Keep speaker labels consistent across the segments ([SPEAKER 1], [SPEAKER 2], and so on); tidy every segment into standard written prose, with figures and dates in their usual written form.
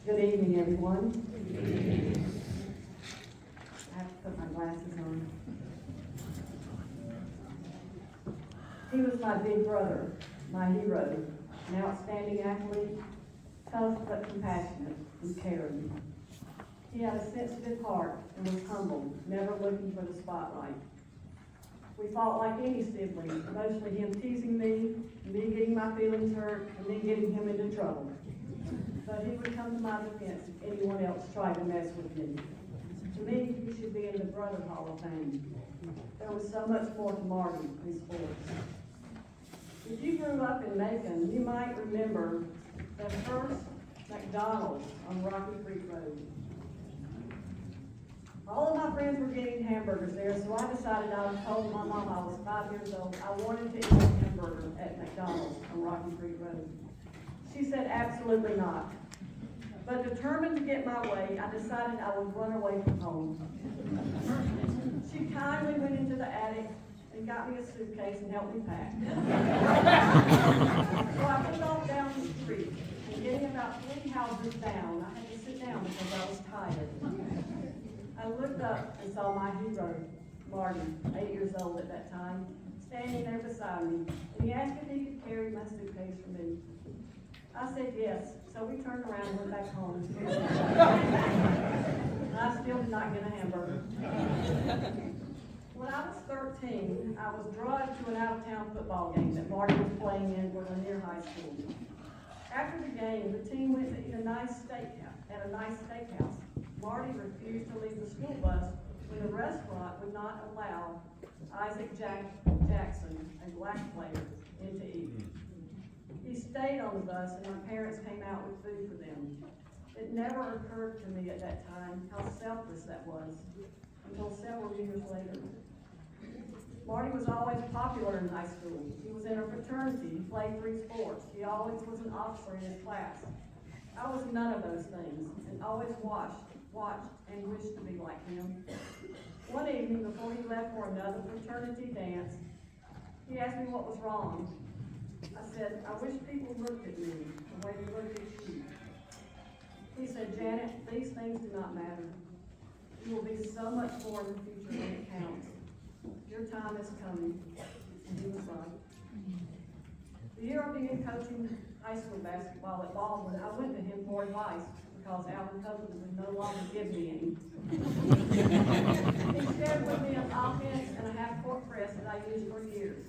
[SPEAKER 1] Good evening, everyone. I have to put my glasses on. He was my big brother, my hero, an outstanding athlete, tough but compassionate and caring. He had a sensitive heart and was humble, never looking for the spotlight. We fought like any sibling, mostly him teasing me getting my feelings hurt, and then getting him into trouble. But he would come to my defense if anyone else tried to mess with me. To me, he should be in the Brother Hall of Fame. There was so much more to Marty in sports. If you grew up in Macon, you might remember the first McDonald's on Rocky Creek Road. All of my friends were getting hamburgers there, so I decided I told my mom I was 5 years old. I wanted to eat a hamburger at McDonald's on Rocky Creek Road. She said absolutely not. But determined to get my way, I decided I would run away from home. She kindly went into the attic and got me a suitcase and helped me pack. So I took off down the street, and getting about 3 houses down, I had to sit down because I was tired. I looked up and saw my hero, Marty, 8 years old at that time, standing there beside me, and he asked if he could carry my suitcase for me. I said yes, so we turned around and went back home. I still did not get a hamburger. When I was 13, I was drugged to an out-of-town football game that Marty was playing in for Lanier High School. After the game, the team went to eat a nice steakhouse. Marty refused to leave the school bus when the restaurant would not allow Isaac Jackson, a black player, in to eat. He stayed on the bus and our parents came out with food for them. It never occurred to me at that time how selfless that was, until several years later. Marty was always popular in high school. He was in a fraternity, he played 3 sports, he always was an officer in his class. I was none of those things, and always watched and wished to be like him. One evening before he left for another fraternity dance, he asked me what was wrong. I said, I wish people looked at me the way they looked at you. He said, Janet, these things do not matter. You will be so much more in the future when it counts. Your time is coming. And he was right. The year I began coaching high school basketball at Baldwin, I went to him for advice because Alvin Copeland would no longer give me any. He shared with me an offense and a half-court press that I used for years.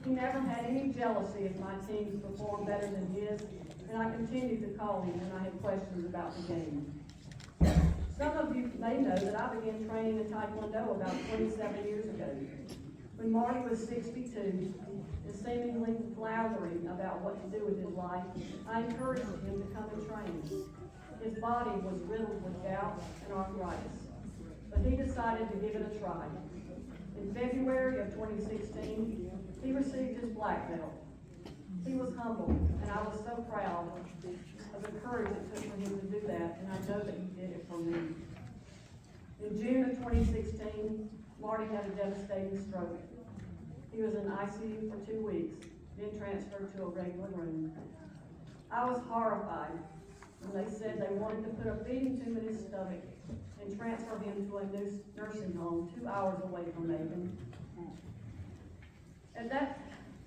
[SPEAKER 1] He never had any jealousy if my teams performed better than his, and I continued to call him when I had questions about the game. Some of you may know that I began training in Taekwondo about 27 years ago. When Marty was 62 and seemingly floundering about what to do with his life, I encouraged him to come and train. His body was riddled with gout and arthritis, but he decided to give it a try. In February of 2016, he received his black belt. He was humble, and I was so proud of the courage it took for him to do that, and I know that he did it for me. In June of 2016, Marty had a devastating stroke. He was in ICU for 2 weeks, then transferred to a regular room. I was horrified when they said they wanted to put a feeding tube in his stomach and transfer him to a new nursing home 2 hours away from Macon. At that,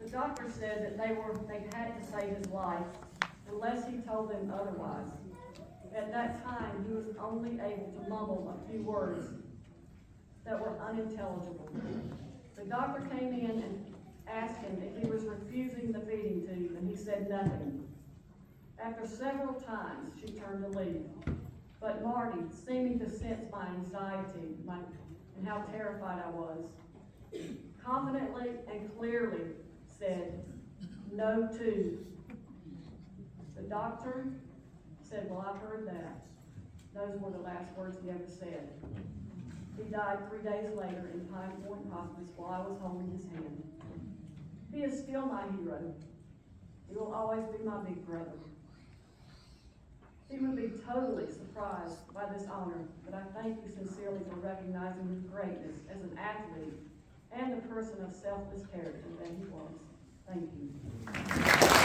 [SPEAKER 1] the doctor said that they had to save his life unless he told them otherwise. At that time, he was only able to mumble a few words that were unintelligible. The doctor came in and asked him if he was refusing the feeding tube, and he said nothing. After several times, she turned to leave. But Marty, seeming to sense my anxiety and how terrified I was, confidently and clearly said, "No tube." The doctor said, "Well, I've heard that." Those were the last words he ever said. He died 3 days later in Pine Point Hospice while I was holding his hand. He is still my hero. He will always be my big brother. He would be totally surprised by this honor, but I thank you sincerely for recognizing his greatness as an athlete and the person of selfless character that he was. Thank you.